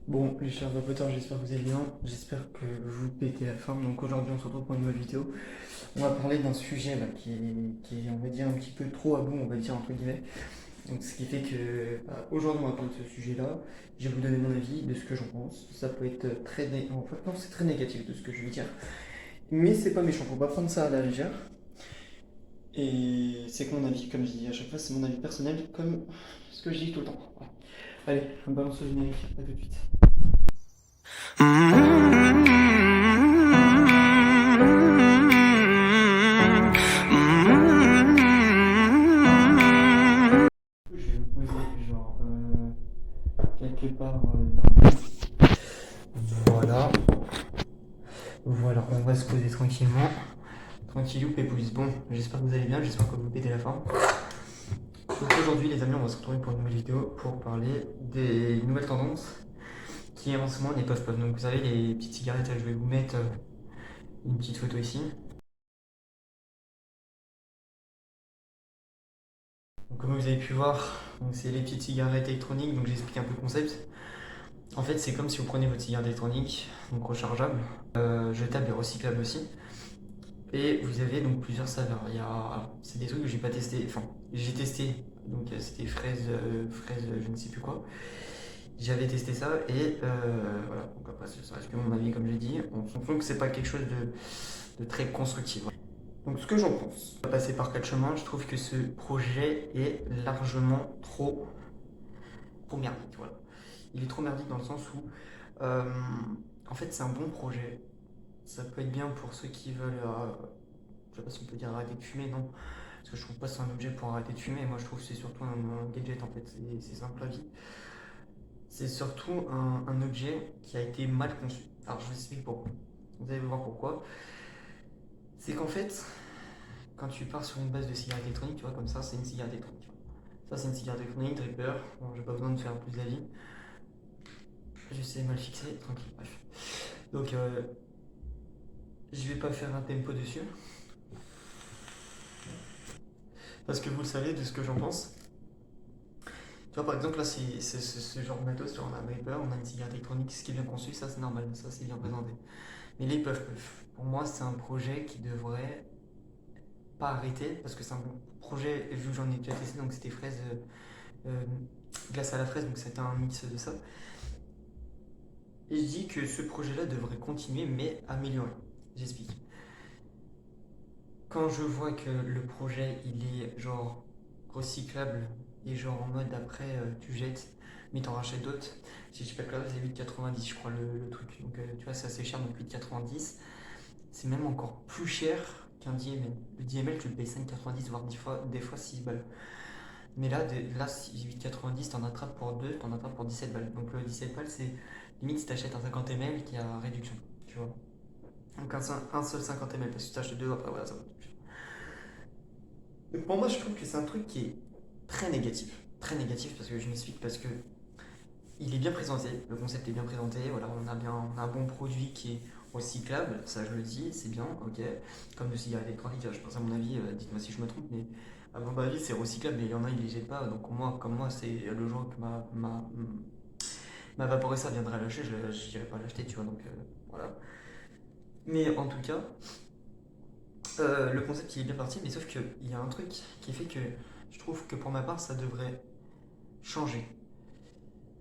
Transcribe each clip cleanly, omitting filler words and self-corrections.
Bon, les chers vapoteurs, j'espère que vous allez bien. J'espère que vous pétez la forme. Donc aujourd'hui, on se retrouve pour une nouvelle vidéo. On va parler d'un sujet qui est, on va dire, un petit peu trop à bout, on va dire, entre guillemets. Donc ce qui fait que aujourd'hui, on va parler de ce sujet-là. Je vais vous donner mon avis de ce que j'en pense. Ça peut être très. En fait, non, c'est très négatif de ce que je vais dire. Mais c'est pas méchant, faut pas prendre ça à la légère. Et c'est que mon avis, comme je dis à chaque fois, c'est mon avis personnel, comme ce que je dis tout le temps. Voilà. Allez, on balance le générique, à tout de suite. Je vais me poser genre quelque part dans Voilà. Voilà, on va se poser tranquillement. Tranquillou, pépouze. Bon, j'espère que vous allez bien, j'espère que vous pétez la forme. Donc aujourd'hui les amis, on va se retrouver pour une nouvelle vidéo pour parler des nouvelles tendances qui en ce moment n'est pas puff. Donc vous savez les petites cigarettes, là, je vais vous mettre une petite photo ici. Donc comme vous avez pu voir, c'est les petites cigarettes électroniques, donc j'explique un peu le concept. En fait, c'est comme si vous prenez votre cigarette électronique, donc rechargeable, jetable et recyclable aussi. Et vous avez donc plusieurs saveurs. C'est des trucs que j'ai pas testé, enfin, j'ai testé, donc c'était fraise, je ne sais plus quoi. J'avais testé ça et voilà. Donc après, ça reste que mon avis, comme j'ai dit. On trouve que c'est pas quelque chose de très constructif. Donc ce que j'en pense, on va passer par quatre chemins. Je trouve que ce projet est largement trop merdique. Voilà. Il est trop merdique dans le sens où, euh, en fait, c'est un bon projet. Ça peut être bien pour ceux qui veulent, je sais pas si on peut dire arrêter de fumer, non. Parce que je trouve pas que c'est un objet pour arrêter de fumer. Moi, je trouve que c'est surtout un gadget en fait. C'est simple à vie. C'est surtout un objet qui a été mal conçu. Alors, je vous explique pourquoi. Vous allez voir pourquoi. C'est qu'en fait, quand tu pars sur une base de cigarette électronique, tu vois, comme ça, c'est une cigarette électronique. Ça, c'est une cigarette électronique, Dripper. Bon, j'ai pas besoin de faire plus d'avis. Je sais mal fixer, tranquille, bref. Donc, je vais pas faire un tempo dessus. Parce que vous le savez de ce que j'en pense. Tu vois, par exemple, là, c'est ce genre de matos. On a un Dripper, on a une cigarette électronique. Ce qui est bien conçu, ça, c'est normal. Ça, c'est bien présenté. Mais les puff. Pour moi, c'est un projet qui devrait pas arrêter parce que c'est un bon projet. Vu que j'en ai déjà testé, donc c'était fraise, euh, glace à la fraise, donc c'était un mix de ça. Et je dis que ce projet-là devrait continuer, mais améliorer. J'explique. Quand je vois que le projet il est genre recyclable et genre en mode après tu jettes mais t'en rachètes d'autres. Si je dis pas que là c'est 8,90 je crois le truc. Donc tu vois c'est assez cher donc 8,90. C'est même encore plus cher qu'un DML. Le DML tu le payes 5,90 voire des fois 6 balles. Mais là 8,90 t'en attrapes pour 2, t'en attrapes pour 17 balles. Donc le 17 balles c'est limite si t'achètes un 50 ml qui a réduction. Tu vois. Donc un seul 50 ml parce que si t'achètes deux après voilà ça va. Pour moi, je trouve que c'est un truc qui est très négatif. Très négatif parce que je m'explique parce que il est bien présenté, le concept est bien présenté, voilà, on a un bon produit qui est recyclable, ça je le dis, c'est bien, ok. Comme le cigare électronique, je pense à mon avis, dites-moi si je me trompe, mais à mon avis c'est recyclable, mais il y en a, ils les jettent pas, donc moi, comme moi, c'est le jour que ma vaporessa viendra lâcher, je n'irai pas l'acheter, tu vois, donc voilà. Mais en tout cas, le concept il est bien parti, mais sauf qu'il y a un truc qui fait que je trouve que pour ma part ça devrait changer.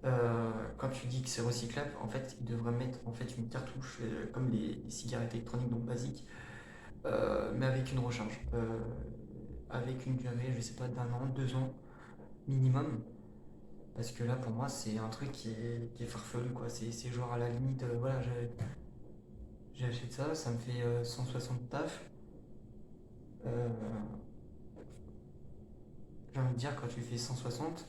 Quand tu dis que c'est recyclable, en fait, ils devraient mettre en fait une cartouche comme les cigarettes électroniques donc basiques, mais avec une recharge, avec une durée, je sais pas, d'un an, 2 ans minimum. Parce que là, pour moi, c'est un truc qui est farfelu, quoi. C'est genre à la limite, voilà, j'achète ça, ça me fait 160 taf. Euh, j'ai envie de dire, quand tu fais 160,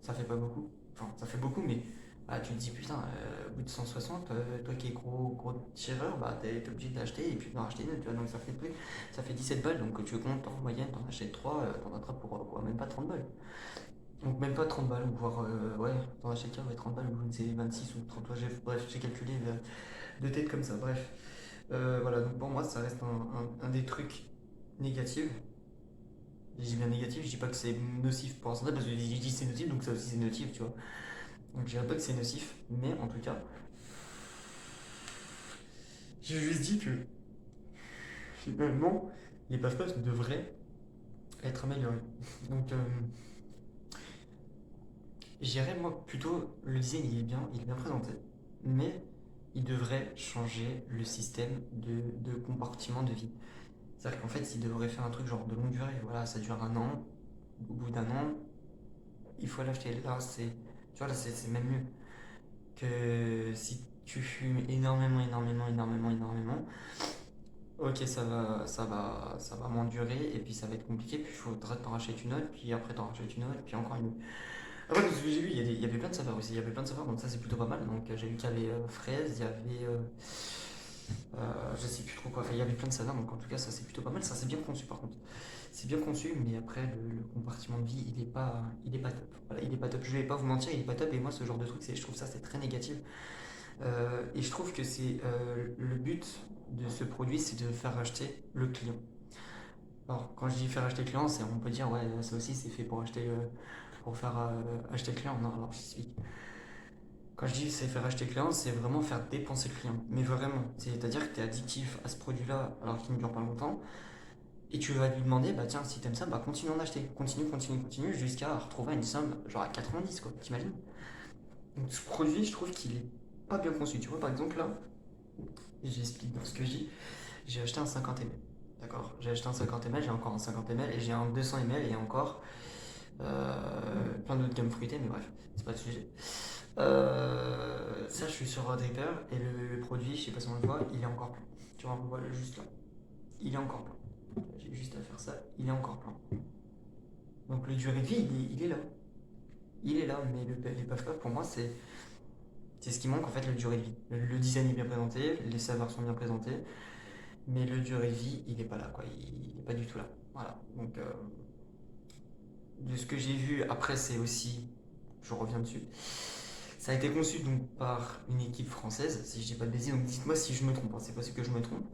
ça fait pas beaucoup. Enfin, ça fait beaucoup, mais ah, tu te dis, putain, au bout de 160, toi qui es gros tireur, bah, t'es obligé d'acheter et puis d'en racheter une, tu vois, donc ça fait plus. Ça fait 17 balles, donc tu comptes en moyenne, t'en achètes 3 t'en attrapes pour même pas 30 balles. Donc même pas 30 balles, ou voire, ouais, t'en achètes 15, ouais, 30 balles, ou je ne sais, 26 ou 30, bref, j'ai calculé de tête comme ça, bref. Voilà, donc pour moi, ça reste un des trucs négatifs. Je dis bien négatif, je dis pas que c'est nocif pour la santé, parce que je dis c'est nocif, donc ça aussi c'est nocif, tu vois. Donc je dirais pas que c'est nocif, mais en tout cas, j'ai juste dit que finalement, les puff-puffs devraient être améliorés. Donc je dirais moi plutôt le design il est bien présenté, mais il devrait changer le système de compartiment de vie. C'est-à-dire qu'en fait, il devrait faire un truc genre de longue durée. Voilà, ça dure un an. Au bout d'un an, il faut l'acheter. Là, tu vois, là, c'est même mieux que si tu fumes énormément, énormément, énormément, énormément. Ok, ça va moins durer et puis ça va être compliqué. Puis il faudra t'en racheter une autre, puis après t'en rachètes une autre, puis encore une autre. Après, de ce que j'ai vu, il y avait plein de saveurs aussi. Il y avait plein de saveurs, donc ça c'est plutôt pas mal. Donc j'ai vu qu'il y avait fraise, il y avait je sais plus trop quoi. Enfin, il y avait plein de saveurs, donc en tout cas, ça c'est plutôt pas mal. Ça c'est bien conçu par contre. C'est bien conçu, mais après, le compartiment de vie, il est pas top. Voilà, il est pas top. Je vais pas vous mentir, il est pas top. Et moi, ce genre de truc, je trouve ça c'est très négatif. Et je trouve que c'est le but de ce produit, c'est de faire acheter le client. Alors, quand je dis faire acheter le client, on peut dire, ouais, ça aussi c'est fait pour acheter, pour faire acheter le client. Non, alors je explique. Quand je dis c'est faire acheter le client, c'est vraiment faire dépenser le client. Mais vraiment, c'est-à-dire que tu es addictif à ce produit-là alors qu'il ne dure pas longtemps. Et tu vas lui demander, bah tiens, si t'aimes ça, bah continue d'en acheter. Continue, continue, continue, jusqu'à retrouver une somme genre à 90, quoi. T'imagines? Donc ce produit, je trouve qu'il est pas bien conçu. Tu vois, par exemple, là, j'explique dans ce que je dis, j'ai acheté un 50 ml. D'accord? J'ai acheté un 50 ml, j'ai encore un 50 ml et j'ai un 200 ml et encore plein d'autres gammes fruitées, mais bref, c'est pas le sujet. Ça, je suis sur Dripper et le produit, je sais pas si on le voit, il est encore plein. Tu vois, on le voit juste là. Il est encore plein. J'ai juste à faire ça, il est encore plein. Donc le durée de vie, il est là. Il est là, mais les puff puff, pour moi, c'est ce qui manque en fait, le durée de vie. Le design est bien présenté, les saveurs sont bien présentées, mais le durée de vie, il est pas là, quoi. Il est pas du tout là. Voilà. Donc, de ce que j'ai vu, après, c'est aussi, je reviens dessus, ça a été conçu donc par une équipe française, si je dis pas de bêtises, donc dites-moi si je me trompe, hein, c'est possible que je me trompe.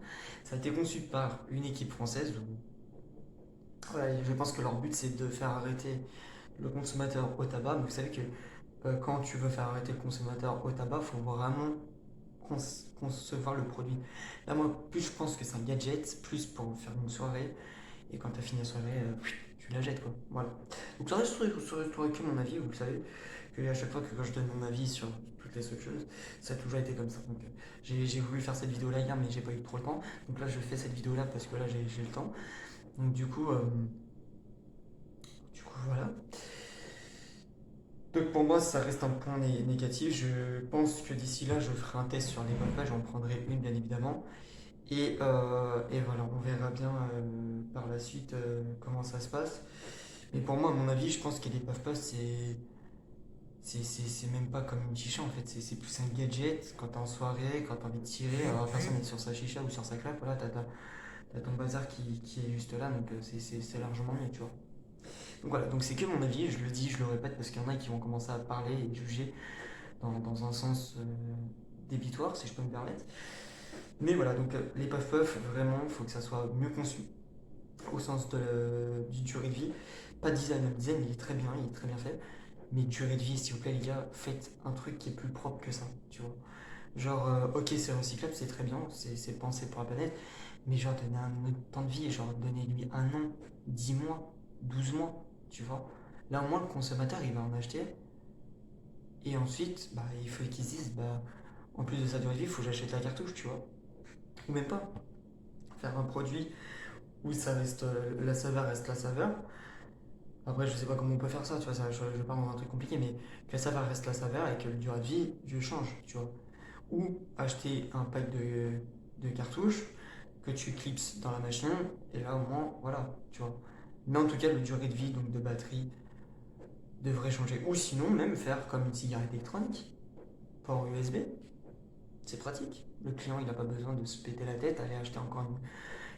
Ça a été conçu par une équipe française. Voilà, je pense que leur but c'est de faire arrêter le consommateur au tabac. Mais vous savez que quand tu veux faire arrêter le consommateur au tabac, il faut vraiment concevoir le produit. Là, moi, plus je pense que c'est un gadget, plus pour faire une soirée. Et quand tu as fini la soirée, tu la jettes, quoi. Voilà. Donc ça resterait que mon avis. Vous savez que à chaque fois que quand je donne mon avis sur toutes les autres choses, ça a toujours été comme ça. Donc j'ai voulu faire cette vidéo là hier, mais j'ai pas eu trop le temps. Donc là, je fais cette vidéo là parce que là, j'ai le temps. Donc du coup voilà. Donc pour moi, ça reste un point négatif. Je pense que d'ici là, je ferai un test sur les pages, j'en prendrai une bien évidemment. Et voilà, on verra bien par la suite comment ça se passe. Mais pour moi, à mon avis, je pense que les puff c'est même pas comme une chicha en fait, c'est plus un gadget quand t'es en soirée, quand t'as envie de tirer, alors personne n'est sur sa chicha ou sur sa claque, voilà, t'as ton bazar qui est juste là, donc c'est largement mieux, tu vois. Donc voilà, donc c'est que mon avis, je le dis, je le répète, parce qu'il y en a qui vont commencer à parler et juger dans un sens débitoire, si je peux me permettre. Mais voilà, donc les puff puff, vraiment, il faut que ça soit mieux conçu, au sens du durée de vie. Pas de design, le design il est très bien fait. Mais durée de vie, s'il vous plaît, les gars, faites un truc qui est plus propre que ça, tu vois. Genre, ok, c'est recyclable, c'est très bien, c'est pensé pour la planète, mais genre, donner un autre temps de vie, genre, donnez-lui un an, 10 mois, 12 mois, tu vois. Là, au moins, le consommateur, il va en acheter, et ensuite, bah, il faut qu'ils se disent, bah, en plus de sa durée de vie, il faut que j'achète la cartouche, tu vois. Ou même pas. Faire un produit où ça reste, la saveur reste la saveur. Après, je sais pas comment on peut faire ça, tu vois, ça, je pars dans un truc compliqué, mais que la saveur reste la saveur et que le durée de vie, je change, tu vois. Ou acheter un pack de cartouches que tu clipses dans la machine, et là, au moins, voilà, tu vois. Mais en tout cas, le durée de vie, donc de batterie, devrait changer. Ou sinon, même faire comme une cigarette électronique, port USB, c'est pratique. Le client, il n'a pas besoin de se péter la tête, aller acheter encore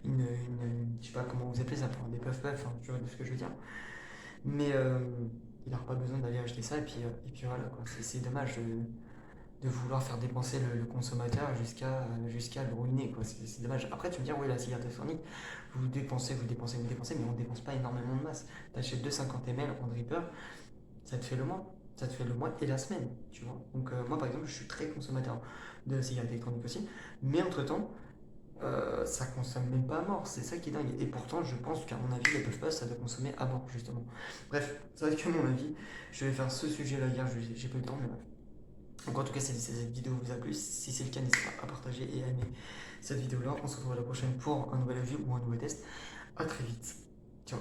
je sais pas comment vous appelez ça, pour des puff puff, hein, tu vois de ce que je veux dire. Mais il n'aura pas besoin d'aller acheter ça, et puis voilà, quoi. C'est dommage de vouloir faire dépenser le consommateur jusqu'à le ruiner, quoi. C'est dommage. Après, tu me dis, oui, la cigarette électronique, vous dépensez, vous dépensez, vous dépensez, mais on ne dépense pas énormément de masse. T'achètes 250 ml en dripper, ça te fait le mois. Ça te fait le mois et la semaine, tu vois. Donc moi par exemple, je suis très consommateur de cigarettes électroniques aussi, mais entre-temps, ça consomme même pas à mort, c'est ça qui est dingue. Et pourtant, je pense qu'à mon avis, les puffs pass, ça doit consommer à mort, justement. Bref, ça va être que mon avis. Je vais faire ce sujet-là hier, j'ai pas eu le temps, mais bref. Donc en tout cas, si cette vidéo vous a plu, si c'est le cas, n'hésitez pas à partager et à aimer cette vidéo-là. On se retrouve à la prochaine pour un nouvel avis ou un nouveau test. À très vite. Ciao.